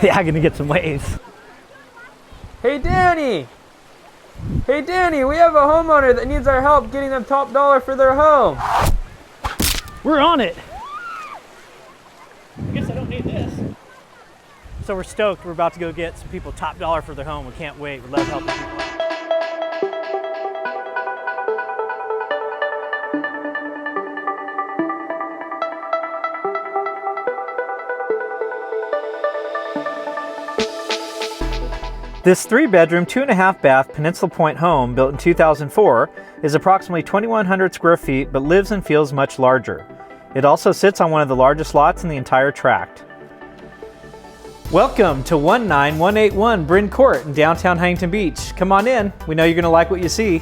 Yeah, I'm gonna get some waves. Hey Danny! Hey Danny, we have a homeowner that needs our help getting them top dollar for their home. We're on it. I guess I don't need this. So we're stoked. We're about to go get some people top dollar for their home. We can't wait. We love helping people. This 3-bedroom, 2.5 bath Peninsula Point home, built in 2004, is approximately 2,100 square feet but lives and feels much larger. It also sits on one of the largest lots in the entire tract. Welcome to 19181 Brynn Court in downtown Huntington Beach. Come on in, we know you're going to like what you see.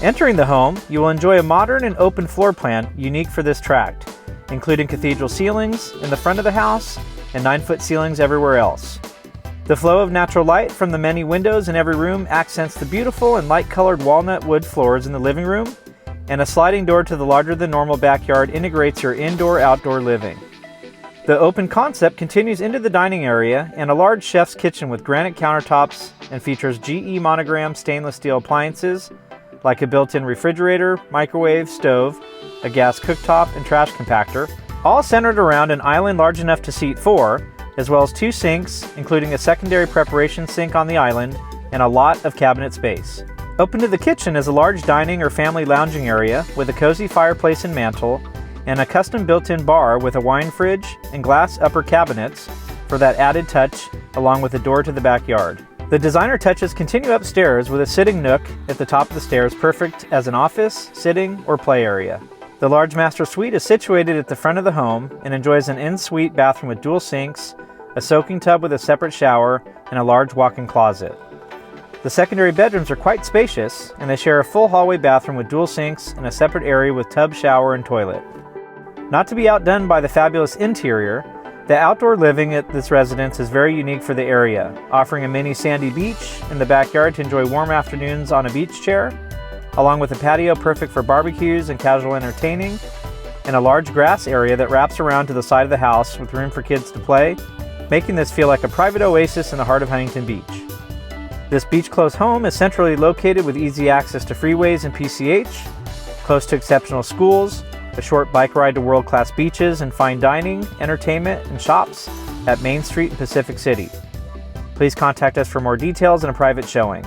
Entering the home, you will enjoy a modern and open floor plan unique for this tract, including cathedral ceilings in the front of the house and 9-foot ceilings everywhere else. The flow of natural light from the many windows in every room accents the beautiful and light-colored walnut wood floors in the living room, and a sliding door to the larger-than-normal backyard integrates your indoor-outdoor living. The open concept continues into the dining area and a large chef's kitchen with granite countertops and features GE monogram stainless steel appliances like a built-in refrigerator, microwave, stove, a gas cooktop, and trash compactor, all centered around an island large enough to seat 4, as well as 2 sinks, including a secondary preparation sink on the island and a lot of cabinet space. Open to the kitchen is a large dining or family lounging area with a cozy fireplace and mantel, and a custom built-in bar with a wine fridge and glass upper cabinets for that added touch, along with a door to the backyard. The designer touches continue upstairs with a sitting nook at the top of the stairs, perfect as an office, sitting, or play area. The large master suite is situated at the front of the home and enjoys an en-suite bathroom with dual sinks, a soaking tub with a separate shower, and a large walk-in closet. The secondary bedrooms are quite spacious, and they share a full hallway bathroom with dual sinks and a separate area with tub, shower, and toilet. Not to be outdone by the fabulous interior, the outdoor living at this residence is very unique for the area, offering a mini sandy beach in the backyard to enjoy warm afternoons on a beach chair, along with a patio perfect for barbecues and casual entertaining, and a large grass area that wraps around to the side of the house with room for kids to play, making this feel like a private oasis in the heart of Huntington Beach. This beach-close home is centrally located with easy access to freeways and PCH, close to exceptional schools, a short bike ride to world-class beaches, and fine dining, entertainment, and shops at Main Street in Pacific City. Please contact us for more details and a private showing.